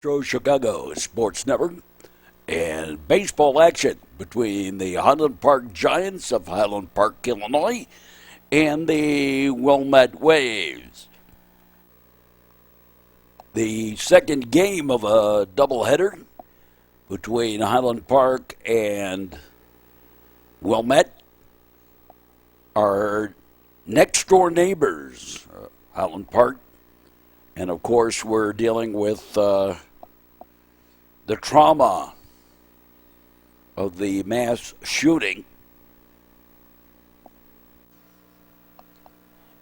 Chicago Sports Network and baseball action between the Highland Park Giants of Highland Park, Illinois, and the Wilmette Waves. The second game of a doubleheader between Highland Park and Wilmette. Our next door neighbors, Highland Park, and of course we're dealing with the trauma of the mass shooting.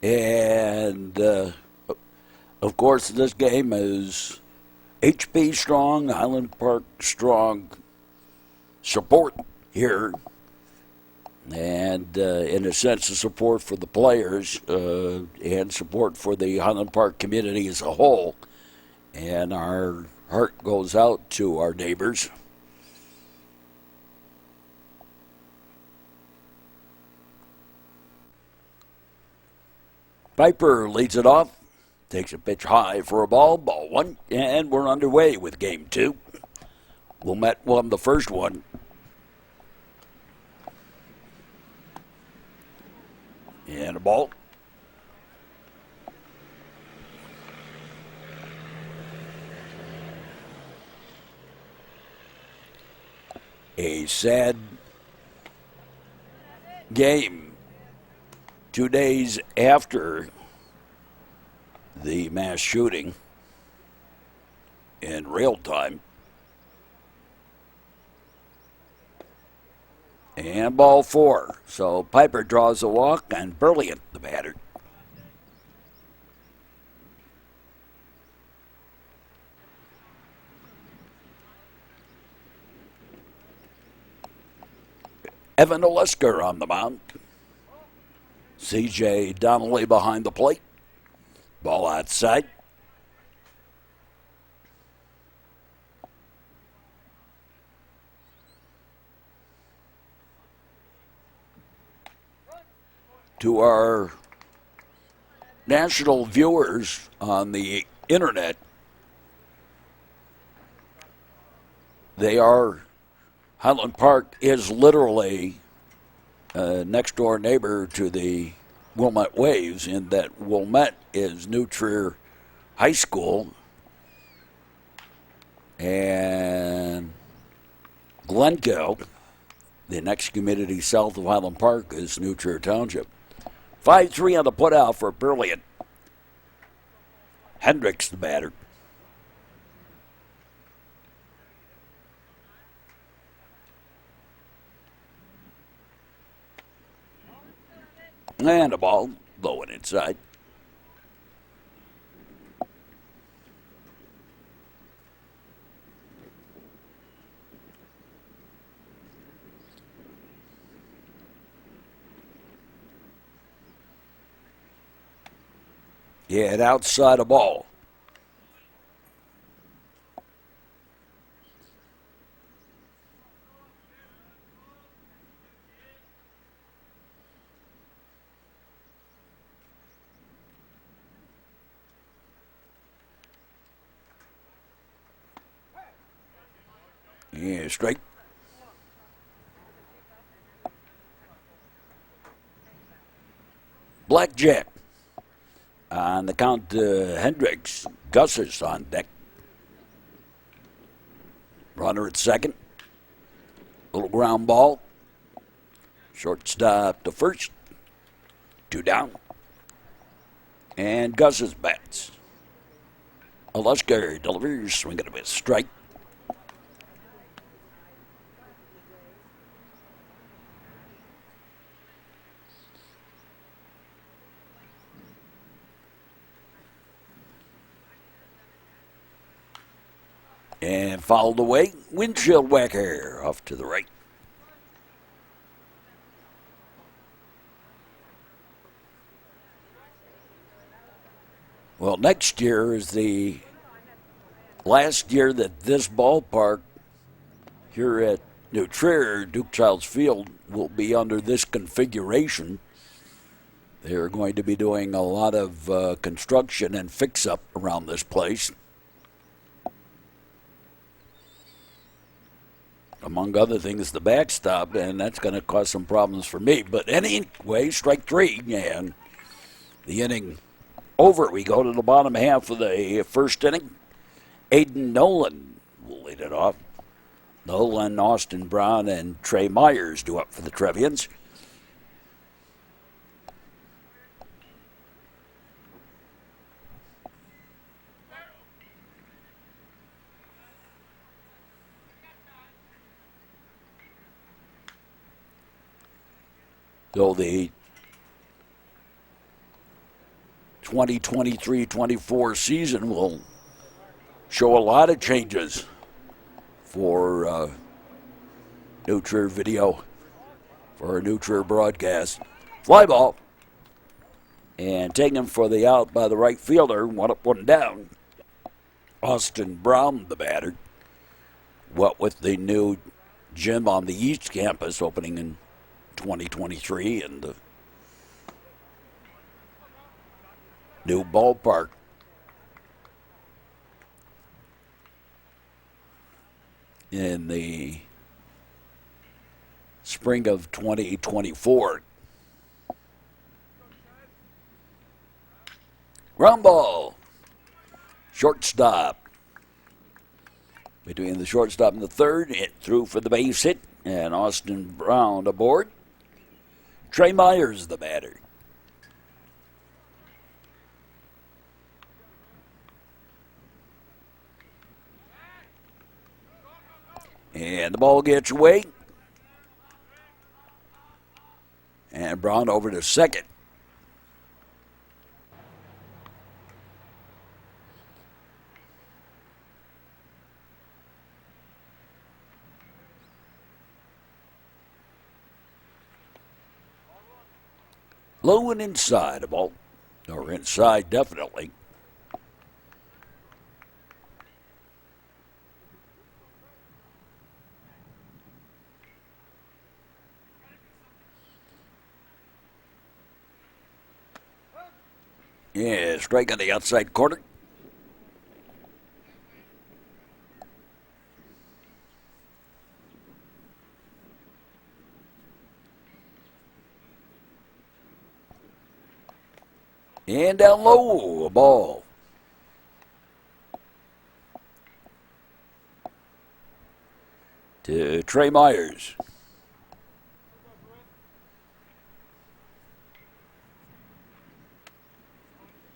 And of course this game is HP Strong, Highland Park Strong support here. And in a sense of support for the players and support for the Highland Park community as a whole. And our heart goes out to our neighbors. Piper leads it off, takes a pitch high for a ball one, and we're underway with game two. Wilmette won the first one. And a ball. A sad game 2 days after the mass shooting in real time. And ball four. So Piper draws a walk, and Brilliant the batter. Evan Olesker on the mound. C.J. Donnelly behind the plate. Ball outside. To our national viewers on the internet, Highland Park is literally a next door neighbor to the Wilmette Waves, in that Wilmette is New Trier High School, and Glencoe, the next community south of Highland Park, is New Trier Township. 5-3 on the putout for Brilliant. Hendricks the batter. And a ball low and inside. Yeah, and outside a ball. Yeah, straight. Blackjack. On the count, Hendricks. Gus is on deck. Runner at second. Little ground ball. Shortstop to first. 2 down. And Gus's bats. Olesker delivers, swinging a bit strike. And fouled away. Windshield whacker off to the right. Well, next year is the last year that this ballpark here at New Trier, Duke Childs Field, will be under this configuration. They're going to be doing a lot of construction and fix-up around this place. among other things, the backstop, and that's going to cause some problems for me. But anyway, strike three, and the inning over. We go to the bottom half of the first inning. Aiden Nolan will lead it off. Nolan, Austin Brown, and Trey Myers do up for the Trevians. So the 2023-24 season will show a lot of changes for New Trier Video, for our New Trier broadcast. Fly ball. And taking him for the out by the right fielder, one up, one down. Austin Brown, the batter. What with the new gym on the East Campus opening in 2023 and the new ballpark. In the spring of 2024. Ground ball. Shortstop. Between the shortstop and the third, it through for the base hit, and Austin Brown aboard. Trey Myers, the batter. And the ball gets away. And Brown over to second. Low and inside a ball. Or inside, definitely. Yeah, strike on the outside corner. And down low, a ball. To Trey Myers.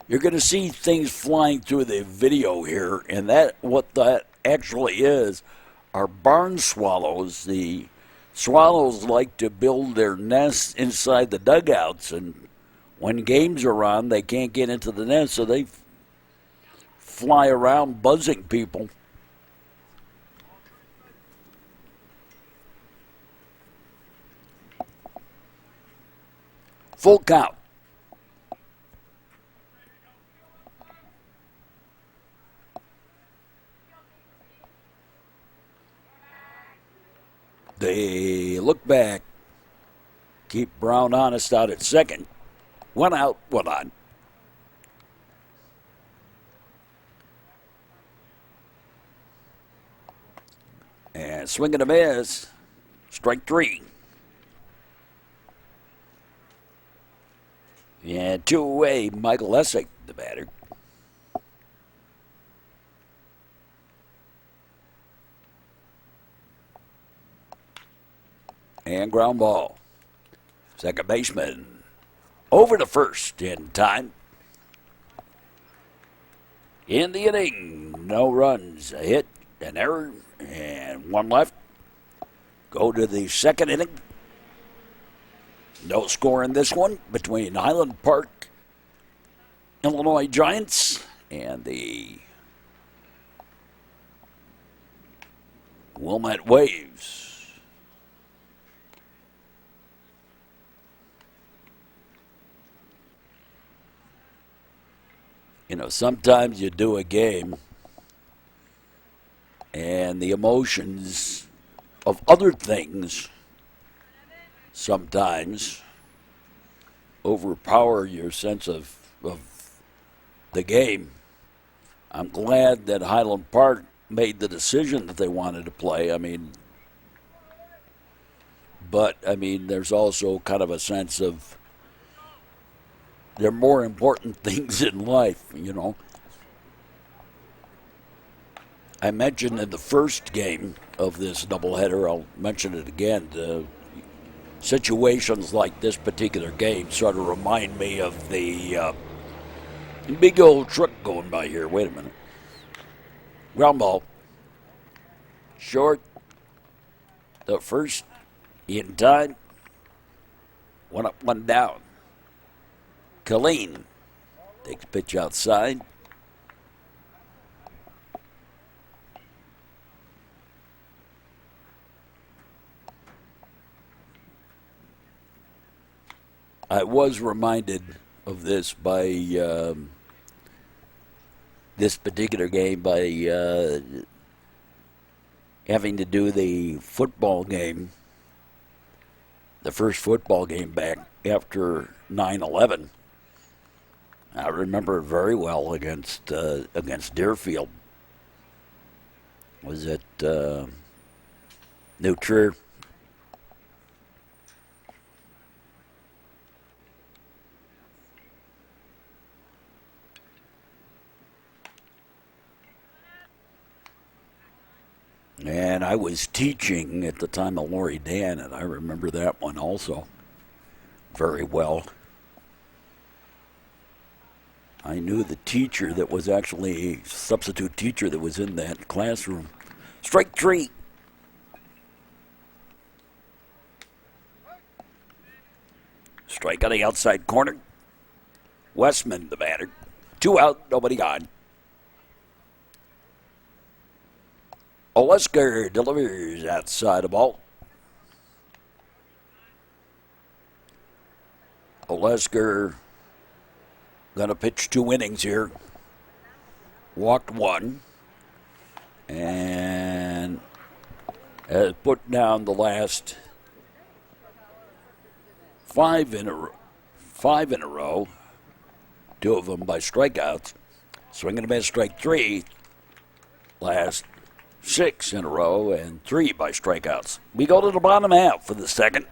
You're going to see things flying through the video here, and that what that actually is are barn swallows. The swallows like to build their nests inside the dugouts, and when games are on, they can't get into the nest, so they fly around buzzing people. Full count. They look back, keep Brown honest out at second. One out, one on. And swing and a miss. Strike three. And two away, Michael Essick, the batter. And ground ball. Second baseman over to first in time. In the inning, no runs, a hit, an error, and one left. Go to the second inning. No score in this one between Highland Park Illinois Giants and the Wilmette Waves. You know, sometimes you do a game and the emotions of other things sometimes overpower your sense of the game. I'm glad that Highland Park made the decision that they wanted to play. I mean, But, I mean, there's also kind of a sense of there are more important things in life, you know. I mentioned in the first game of this doubleheader, I'll mention it again, situations like this particular game sort of remind me of the big old truck going by here. Wait a minute. Ground ball. Short. The first in time. One up, one down. Colleen takes pitch outside. I was reminded of this by this particular game by having to do the football game, the first football game back after 9/11. I remember it very well against Deerfield. Was it New Trier? And I was teaching at the time of Lori Dan, and I remember that one also very well. I knew the teacher that was actually a substitute teacher that was in that classroom. Strike three. Strike on the outside corner. Westman, the batter. 2 out, nobody on. Olesker delivers outside the ball. Olesker going to pitch 2 innings here. Walked 1. And has put down the last 5 in a row. 2 of them by strikeouts. Swinging a miss, strike 3. Last 6 in a row and 3 by strikeouts. We go to the bottom half for the second.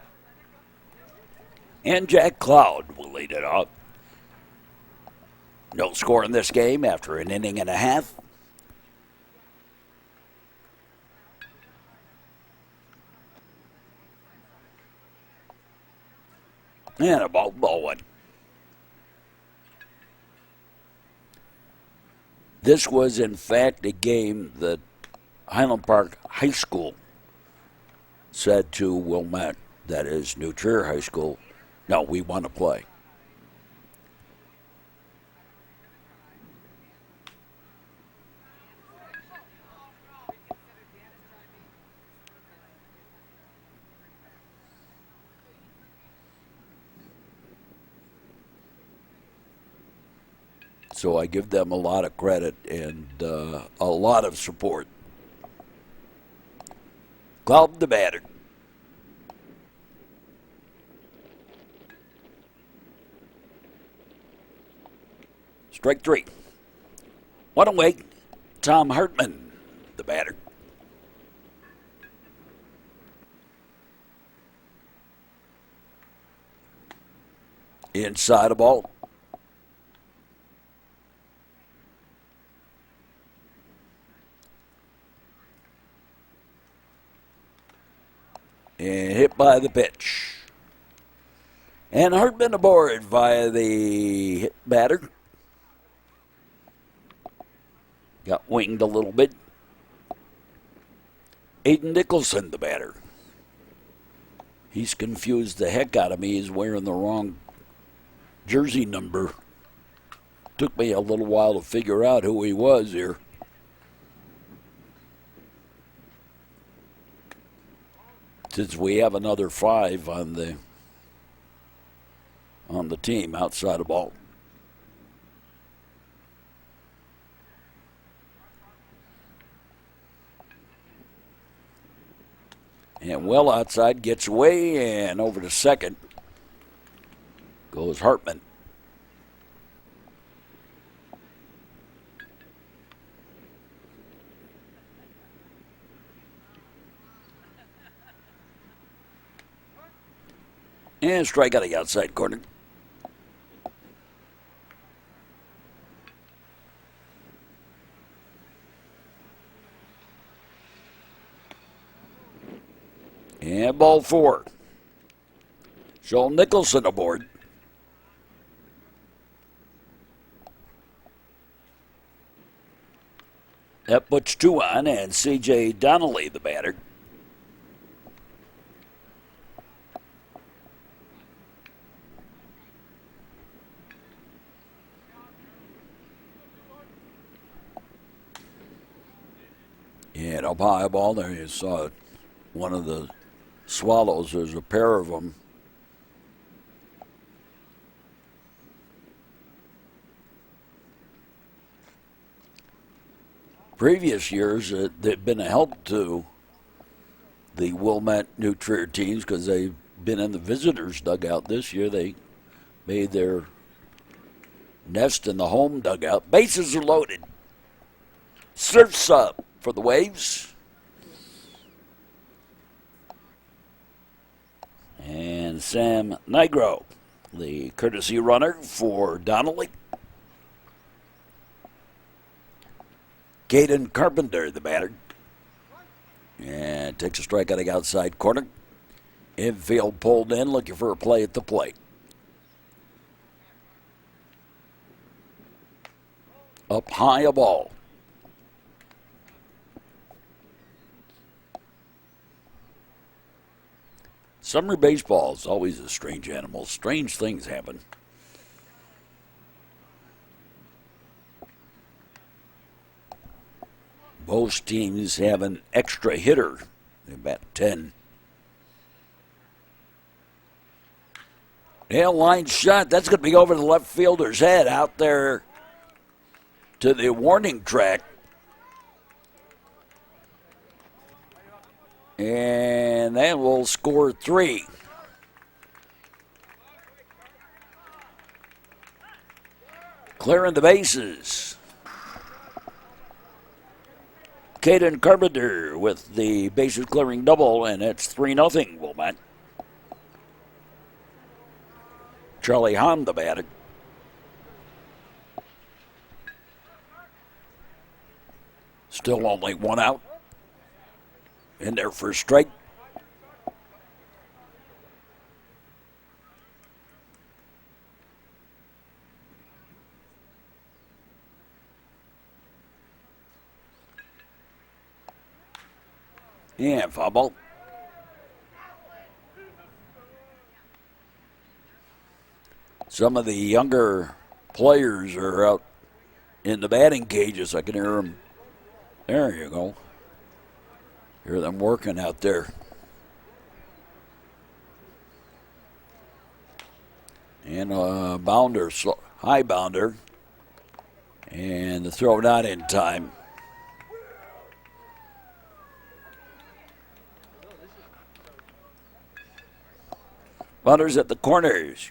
And Jack Cloud will lead it off. No score in this game after an inning and a half. And a ball one. This was, in fact, a game that Highland Park High School said to Wilmette, that is New Trier High School, no, we want to play. So I give them a lot of credit and a lot of support. Cloud the batter. Strike 3. 1 away. Tom Hartman, the batter. Inside the ball. And hit by the pitch. And Hartman aboard via the hit batter. Got winged a little bit. Aiden Nicholson, the batter. He's confused the heck out of me. He's wearing the wrong jersey number. Took me a little while to figure out who he was here. Since we have another 5 on the team outside the ball. And well outside, gets away, and over to second goes Hartman. And strike out the outside corner. And ball 4. Joel Nicholson aboard. That puts 2 on, and C.J. Donnelly, the batter. And up high ball there, you saw one of the Swallows. There's a pair of them. Previous years, they've been a help to the Wilmette New Trier teams because they've been in the visitors' dugout. This year, they made their nest in the home dugout. Bases are loaded. Surf's up for the Waves. And Sam Nigro, the courtesy runner for Donnelly. Caden Carpenter, the batter. And takes a strike out of the outside corner. Infield pulled in, looking for a play at the plate. Up high a ball. Summer baseball is always a strange animal. Strange things happen. Most teams have an extra hitter, about 10. Yeah, line shot. That's going to be over the left fielder's head out there to the warning track. And that will score 3. Clearing the bases. Caden Carpenter with the bases clearing double, and it's 3-0 Wilmette. Charlie Hahn, the batter. Still only 1 out. In there for a strike. And foul ball. Some of the younger players are out in the batting cages. I can hear them. There you go. Hear them working out there. And a bounder, high bounder. And the throw not in time. Butters at the corners.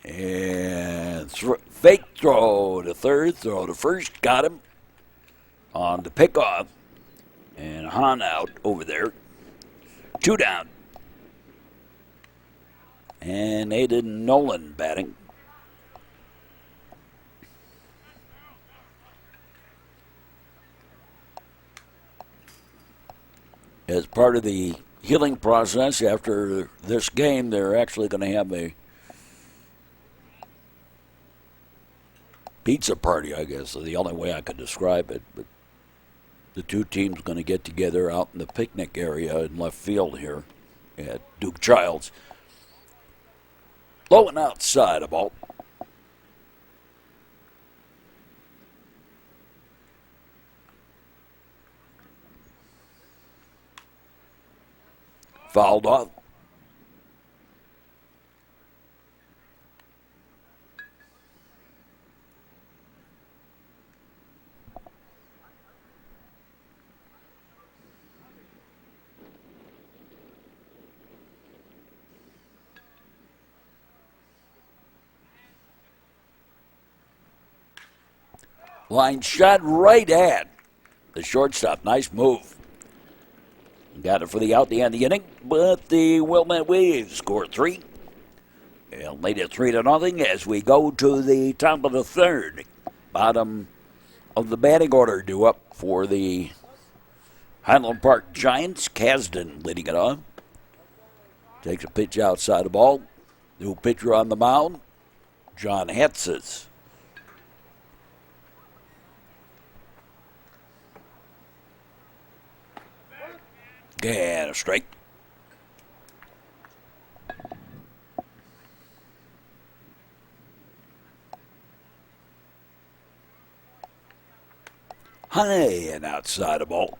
And fake throw to third, throw to first. Got him on the pickoff. And Hahn out over there. 2 down. And Aiden Nolan batting. As part of the healing process after this game, they're actually going to have a pizza party, I guess, is the only way I could describe it. But the 2 teams going to get together out in the picnic area in left field here at Duke Childs. Low and outside a ball. Fouled off. Line shot right at the shortstop. Nice move. Got it for the out the end of the inning, but the Wilmette Waves score 3. And lead it 3-0 as we go to the top of the third. Bottom of the batting order due up for the Highland Park Giants. Kasdan leading it on. Takes a pitch outside the ball. New pitcher on the mound, John Hetzes. And a strike. High and outside the ball.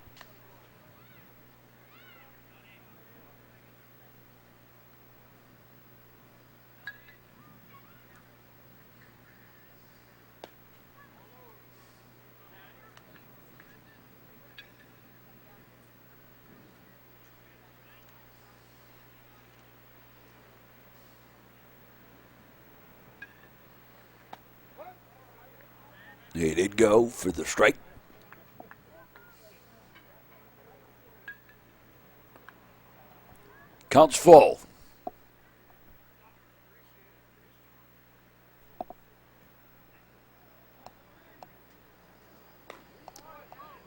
He did go for the strike. Counts full.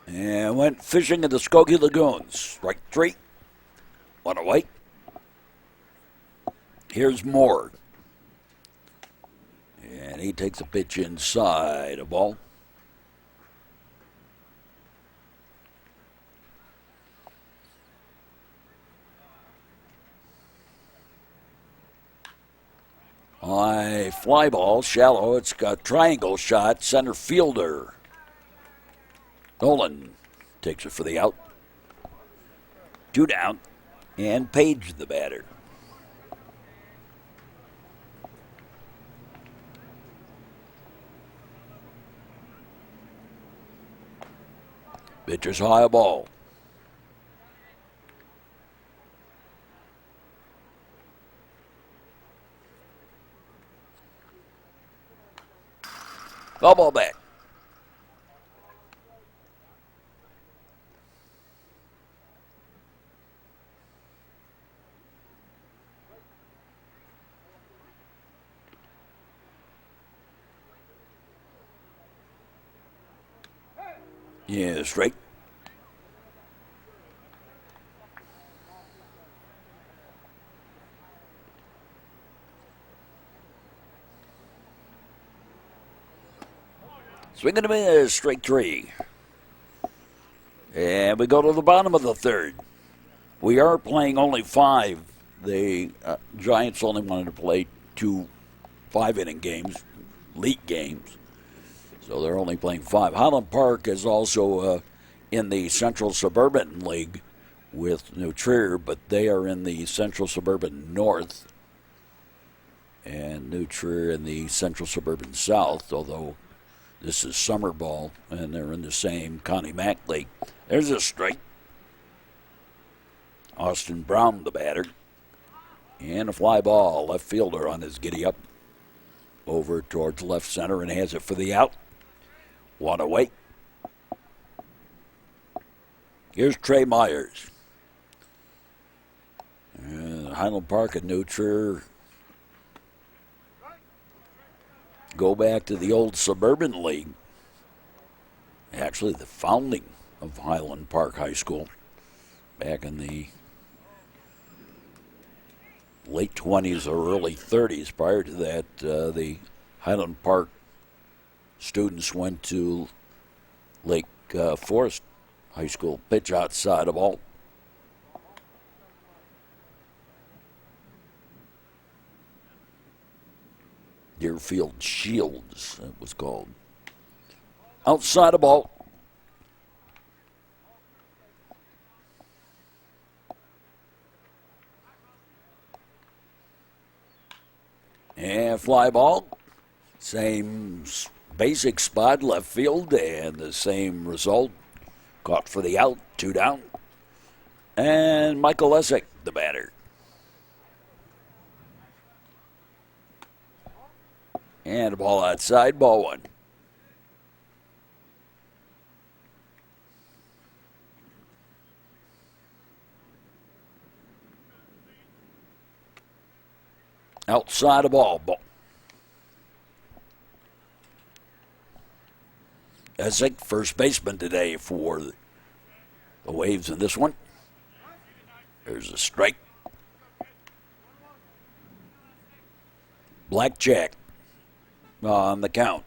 And went fishing in the Skokie Lagoons. Strike 3. 1 away. Here's Moore. And he takes a pitch inside a ball. High fly ball, shallow. It's got triangle shot. Center fielder Nolan takes it for the out. 2 down. And Page the batter. Pitcher's high ball. Foul ball back. Yeah, straight. Swinging to miss, strike 3. And we go to the bottom of the third. We are playing only 5. The Giants only wanted to play 2 5-inning games, league games. So they're only playing 5. Highland Park is also in the Central Suburban League with New Trier, but they are in the Central Suburban North. And New Trier in the Central Suburban South, although this is summer ball, and they're in the same Connie Mack League. There's a strike. Austin Brown, the batter. And a fly ball. Left fielder on his giddy up. Over towards left center and has it for the out. 1 away. Here's Trey Myers. Highland Park and New Trier go back to the old Suburban League. Actually, the founding of Highland Park High School back in the late 20s or early 30s. Prior to that, the Highland Park students went to Lake Forest High School. Pitch outside of ball. Deerfield Shields, it was called. Outside of ball. And fly ball. Same basic spot, left field, and the same result. Caught for the out, 2 down. And Michael Essick, the batter. And a ball outside, ball 1. outside of ball. Essick, first baseman today for the Waves in this one. There's a strike. Blackjack on the count.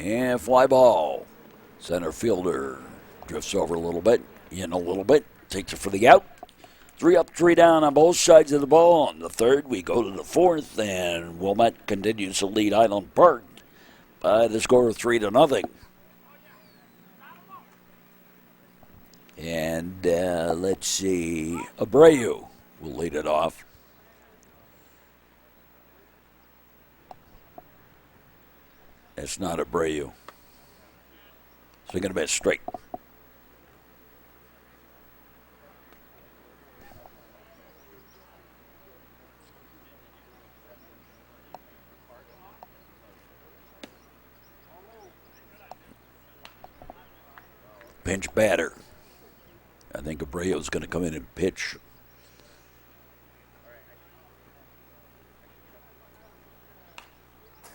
And fly ball. Center fielder drifts over a little bit, in a little bit, takes it for the out. 3 up, 3 down on both sides of the ball. On the third, we go to the fourth, and Wilmette continues to lead Highland Park by the score of 3-0. And let's see, Abreu will lead it off. That's not Abreu. So going to be straight. Pinch batter. I think Abreu's going to come in and pitch.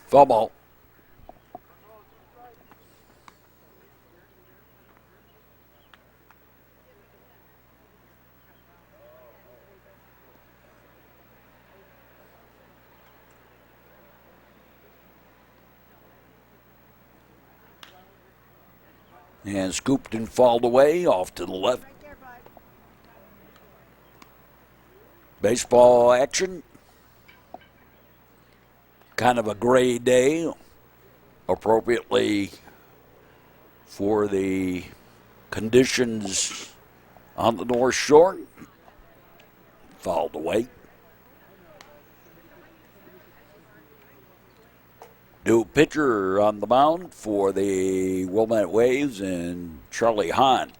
Foul ball. And scooped and fouled away off to the left. Baseball action. Kind of a gray day, appropriately for the conditions on the North Shore. Fouled away. New pitcher on the mound for the Wilmette Waves and Charlie Hahn.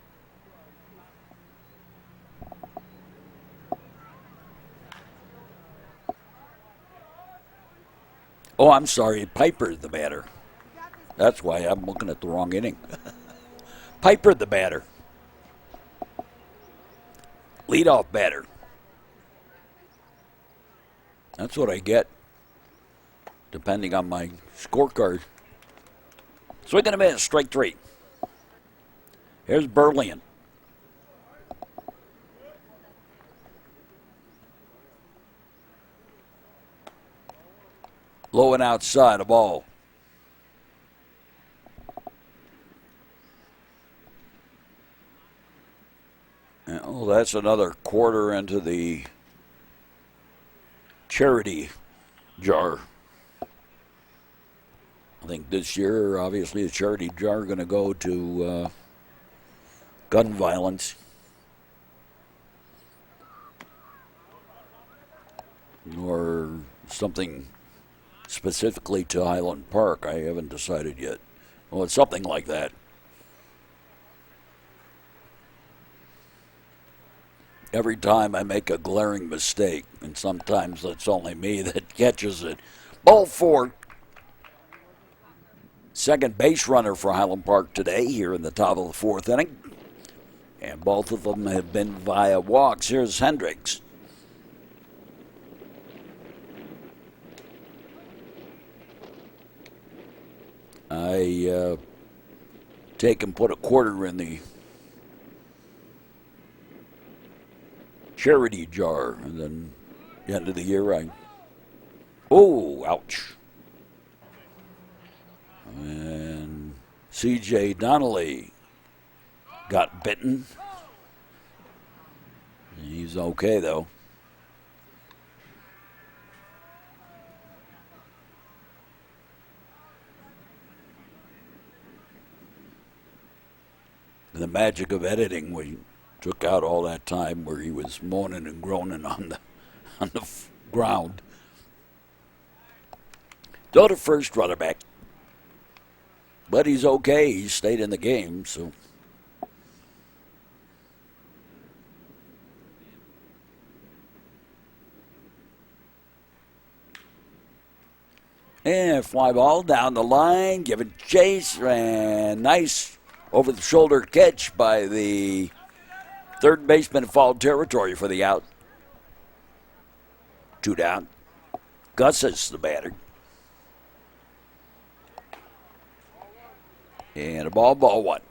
Oh, I'm sorry, Piper the batter. That's why I'm looking at the wrong inning. Piper the batter. Leadoff batter. That's what I get, depending on my scorecard. Swing and a miss, strike 3. Here's Berlian. Low and outside, a ball. Oh, that's another quarter into the charity jar. I think this year, obviously, the charity jar going to go to gun violence. Or something specifically to Highland Park. I haven't decided yet. Well, it's something like that. Every time I make a glaring mistake, and sometimes it's only me that catches it. Ball 4. Second base runner for Highland Park today here in the top of the 4th inning. And both of them have been via walks. Here's Hendricks. I take and put a quarter in the charity jar, and then at the end of the year oh, ouch. And C.J. Donnelly got bitten. He's okay, though. The magic of editing, we took out all that time where he was moaning and groaning on the ground. Go to first, runner back. But he's okay. He stayed in the game, so. And fly ball down the line, giving chase, and nice over-the-shoulder catch by the Third baseman in foul territory for the out. 2 down. Gus is the batter. And a ball 1.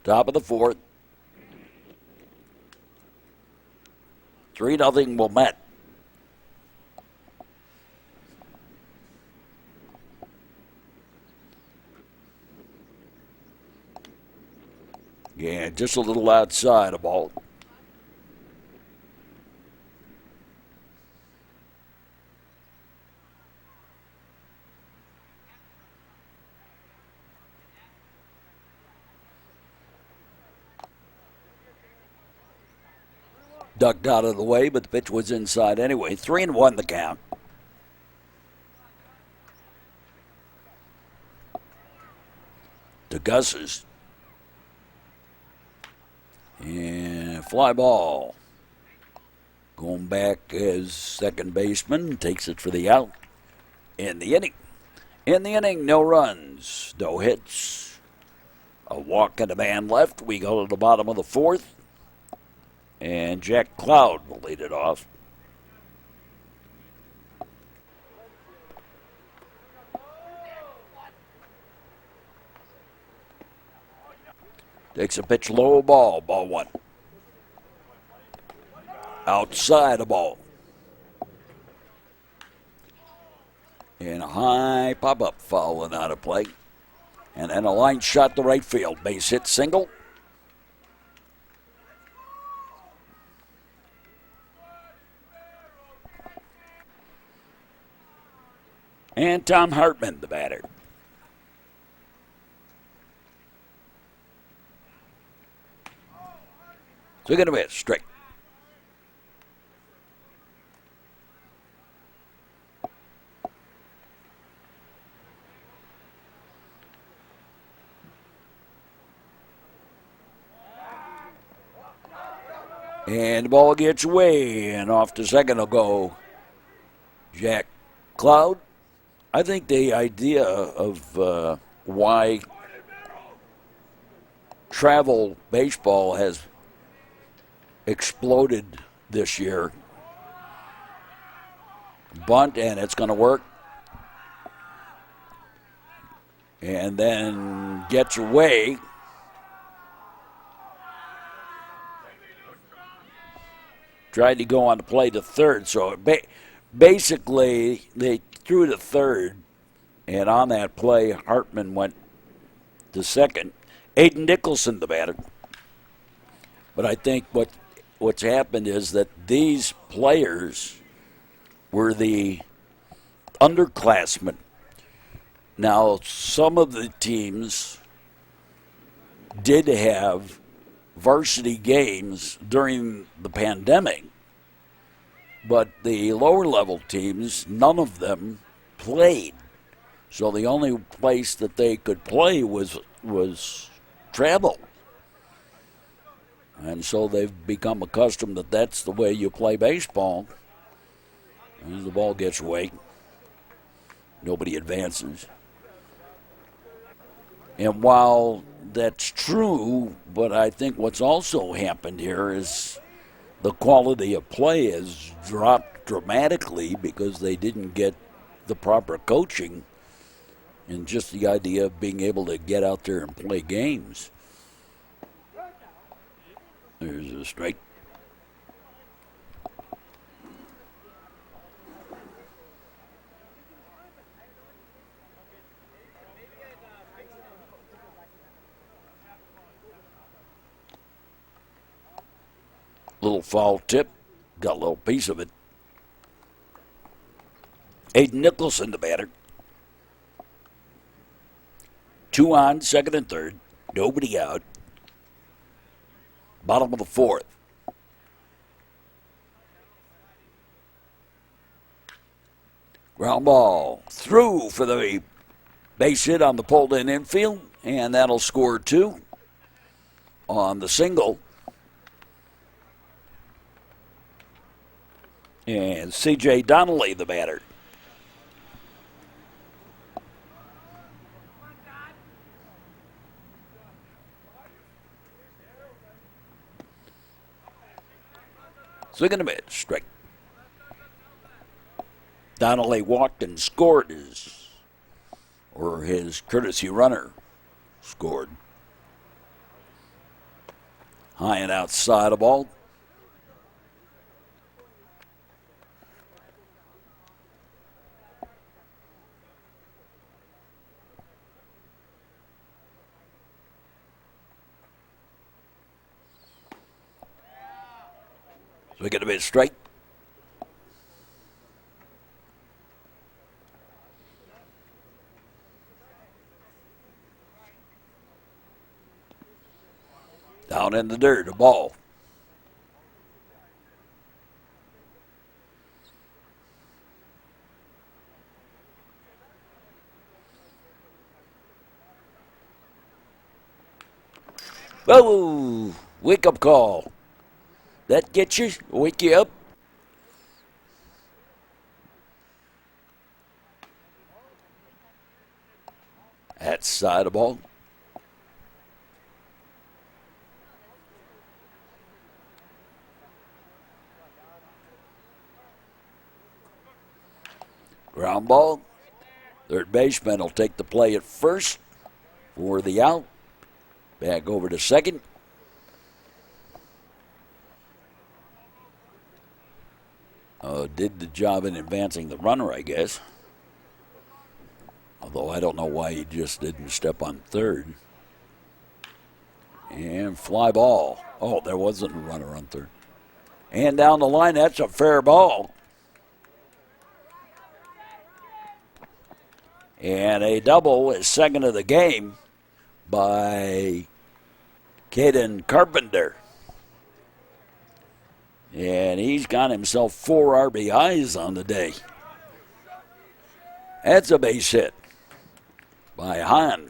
Top of the 4th. 3-0 Wilmette. Yeah, just a little outside of ball. Ducked out of the way, but the pitch was inside anyway. 3-1 the count. To Gus's. And fly ball. Going back as second baseman. Takes it for the out in the inning. In the inning, no runs, no hits. A walk and a man left. We go to the bottom of the 4th. And Jack Cloud will lead it off. Takes a pitch low, ball 1. Outside the ball. And a high pop-up foul and out of play. And then a line shot to right field. Base hit single. And Tom Hartman, the batter. So going to miss, straight. And the ball gets away, and off to second will go Jack Cloud. I think the idea of why travel baseball has exploded this year. Bunt, and it's going to work. And then gets away. Tried to go on to play to third, so basically they threw to third, and on that play, Hartman went to second. Aiden Nicholson, the batter. But I think what's happened is that these players were the underclassmen. Now, some of the teams did have varsity games during the pandemic, but the lower level teams, none of them played. So the only place that they could play was travel. And so they've become accustomed that that's the way you play baseball. And the ball gets away. Nobody advances. And while that's true, but I think what's also happened here is the quality of play has dropped dramatically because they didn't get the proper coaching and just the idea of being able to get out there and play games. There's a strike. Little foul tip. Got a little piece of it. Aiden Nicholson, the batter. 2 on, second and third. Nobody out. Bottom of the 4th. Ground ball through for the base hit on the pulled-in infield, and that'll score 2 on the single. And C.J. Donnelly, the batter. Swing and a miss, strike. Donnelly walked and scored his courtesy runner scored. High and outside of ball. So we get a bit straight. Down in the dirt, a ball. Whoa! Wake up call. That get you? Wake you up? That's side of ball. Ground ball. Third baseman will take the play at first for the out. Back over to second. Did the job in advancing the runner, I guess. Although I don't know why he just didn't step on third. And fly ball. Oh, there wasn't a runner on third. And down the line, that's a fair ball. And a double is second of the game by Caden Carpenter. And he's got himself 4 RBIs on the day. That's a base hit by Hahn.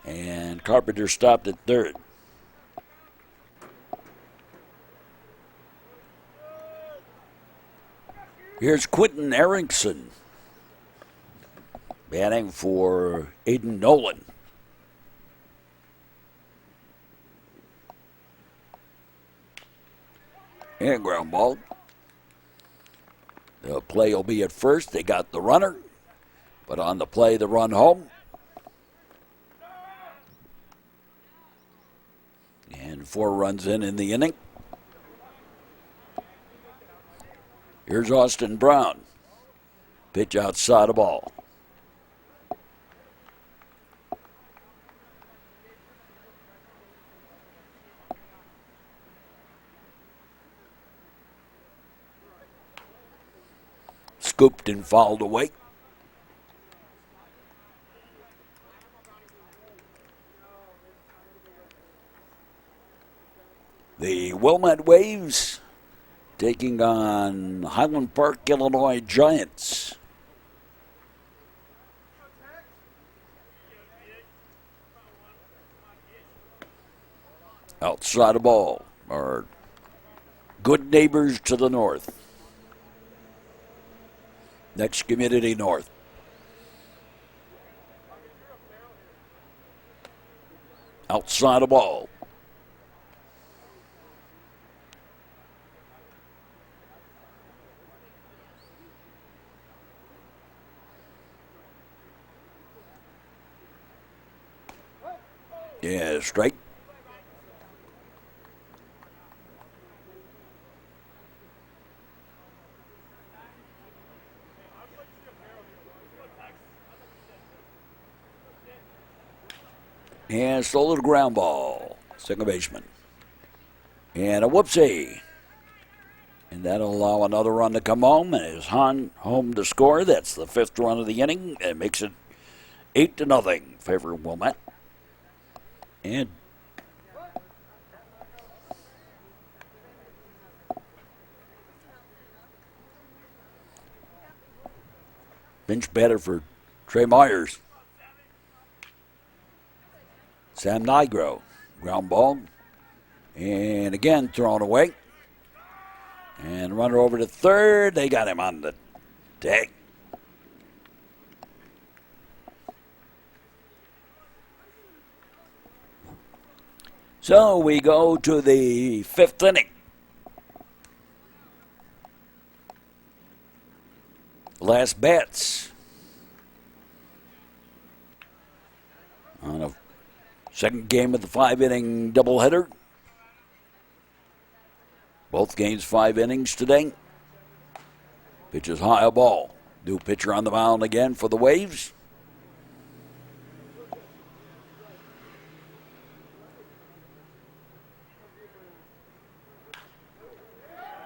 And Carpenter stopped at third. Here's Quentin Erickson batting for Aiden Nolan. And ground ball. The play will be at first. They got the runner, but on the play, the run home. And 4 runs in the inning. Here's Austin Brown. Pitch outside the ball. Scooped and fouled away. The Wilmette Waves taking on Highland Park, Illinois Giants. Outside the ball are Good Neighbors to the north. Next community north. Outside the ball. Yeah, strike. And stole the ground ball. Second baseman. And a whoopsie. And that'll allow another run to come home. And is Hahn home to score. That's the 5th run of the inning. It makes it 8-0 favor Wilmette. And bench batter for Trey Myers. Sam Nigro. Ground ball. And again thrown away. And runner over to third. They got him on the tag. So we go to the fifth inning. Last bats on a second game of the 5-inning doubleheader. Both games 5 innings today. Pitches high a ball. New pitcher on the mound again for the Waves.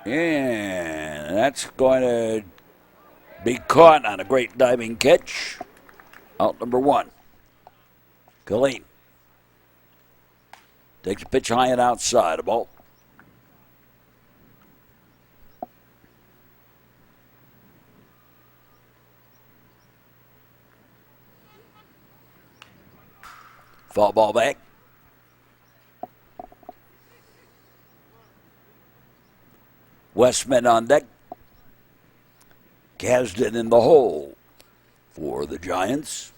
And that's going to be caught on a great diving catch. Out number 1. Colleen takes a pitch high and outside. A ball. Foul ball back. Westman on deck. Kasdan in the hole for the Giants.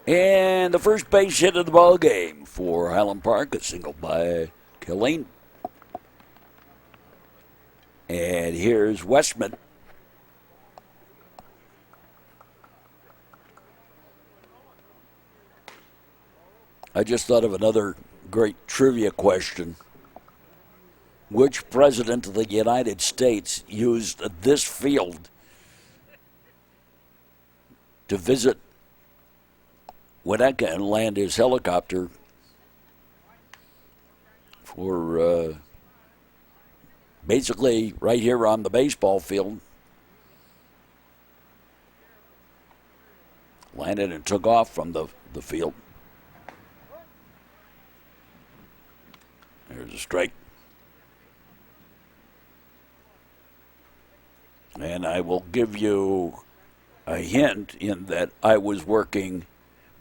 And the first base hit of the ball game for Highland Park, a single by Killeen. And here's Westman. I just thought of another great trivia question. Which president of the United States used this field to visit Winnetka and land his helicopter for basically right here on the baseball field? Landed and took off from the field. There's a strike. And I will give you a hint in that I was working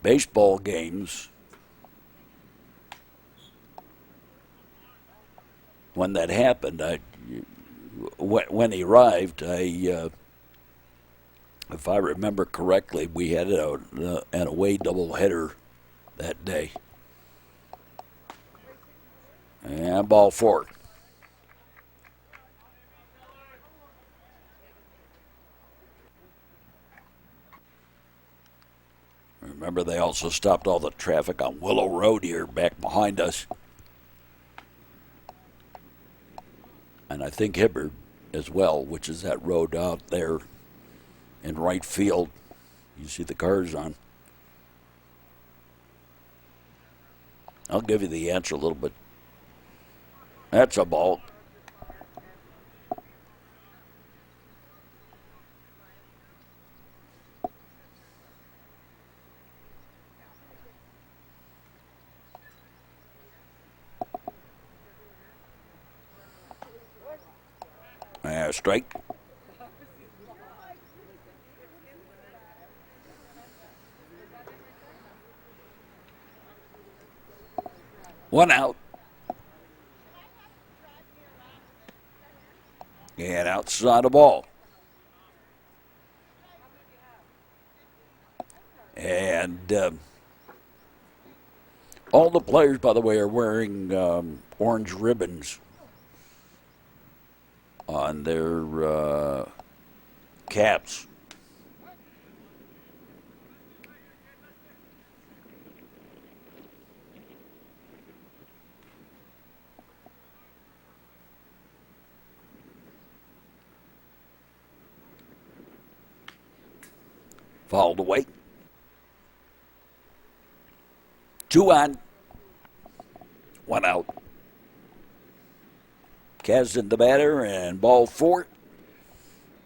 baseball games when that happened. When he arrived, if I remember correctly, we had an away doubleheader that day. And ball 4. Remember, they also stopped all the traffic on Willow Road here back behind us. And I think Hibbard as well, which is that road out there in right field. You see the cars on. I'll give you the answer a little bit. That's a ball. Strike. One out. And outside the ball. And all the players, by the way, are wearing orange ribbons on their caps. Fouled away. 2 on. 1 out. Kasdan the batter, and ball 4.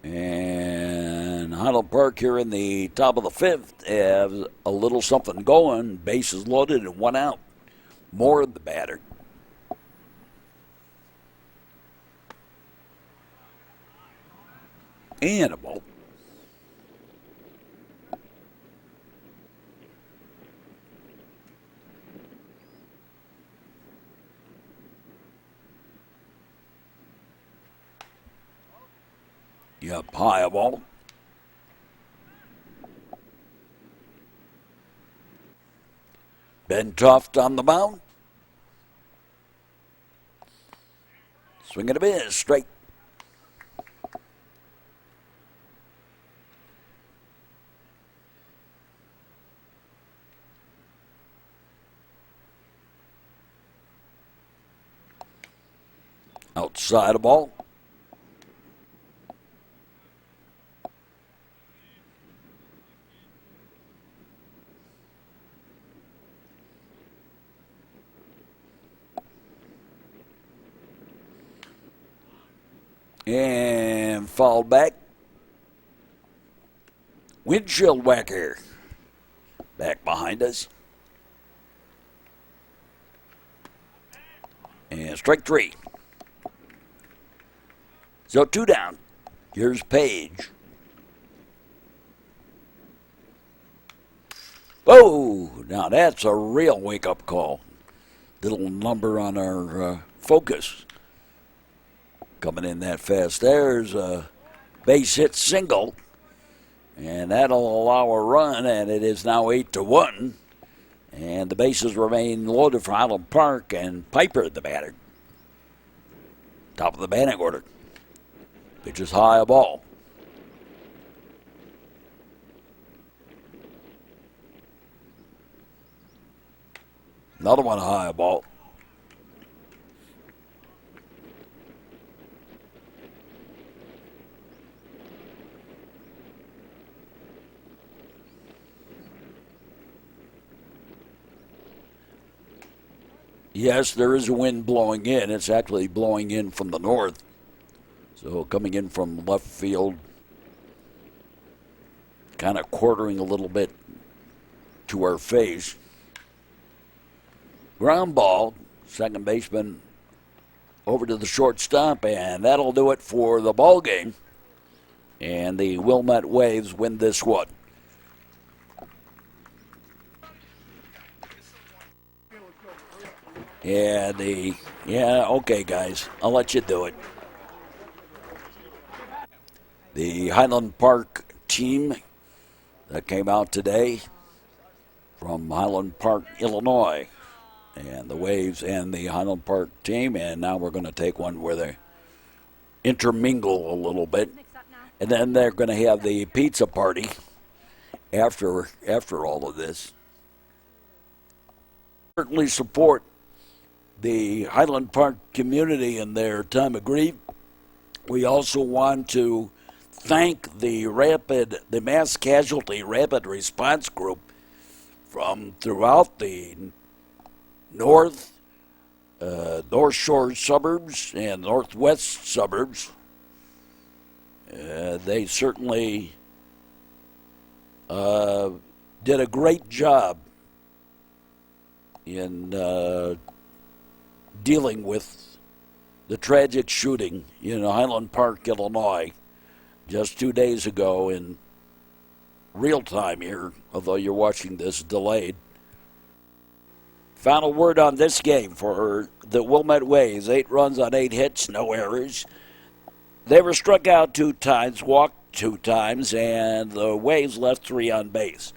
And Highland Park here in the top of the 5th have a little something going. Bases loaded and 1 out. more of the batter. And a ball. Yep, high ball. Ben Toft on the mound. Swing and a miss, straight. Outside the ball. And fall back. Windshield whacker. Back behind us. And strike three. So 2 down. Here's Page. Oh, now that's a real wake-up call. Little number on our focus. Coming in that fast. There's a base hit single. And that'll allow a run, and it is now 8-1. And the bases remain loaded for Highland Park, and Piper the batter. Top of the batting order. Pitches high a ball. Another one high a ball. Yes, there is a wind blowing in. It's actually blowing in from the north. So coming in from left field, kind of quartering a little bit to our face. Ground ball, second baseman over to the shortstop, and that'll do it for the ball game. And the Wilmette Waves win this one. Okay, guys, I'll let you do it. The Highland Park team that came out today from Highland Park, Illinois, and the Waves and the Highland Park team, and now we're going to take one where they intermingle a little bit, and then they're going to have the pizza party after all of this. Certainly support the Highland Park community in their time of grief. We also want to thank the mass casualty rapid response group from throughout the North Shore suburbs and northwest suburbs. They certainly did a great job in dealing with the tragic shooting in Highland Park, Illinois, just 2 days ago in real time here, although you're watching this delayed. Final word on this game for the Wilmette Waves. 8 runs on 8 hits, no errors. They were struck out 2 times, walked 2 times, and the Waves left 3 on base.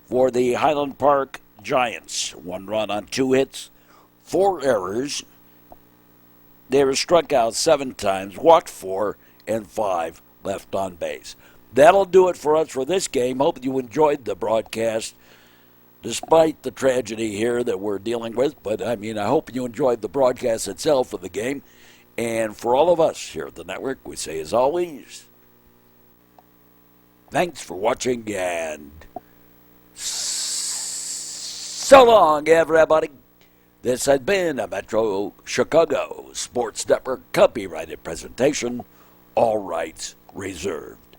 For the Highland Park Giants, 1 run on 2 hits, 4 errors. They were struck out 7 times, walked 4, and 5 left on base. That'll do it for us for this game. Hope you enjoyed the broadcast, despite the tragedy here that we're dealing with. But, I hope you enjoyed the broadcast itself of the game. And for all of us here at the network, we say, as always, thanks for watching, and so long, everybody. This has been a Metro Chicago Sports Network copyrighted presentation. All rights reserved.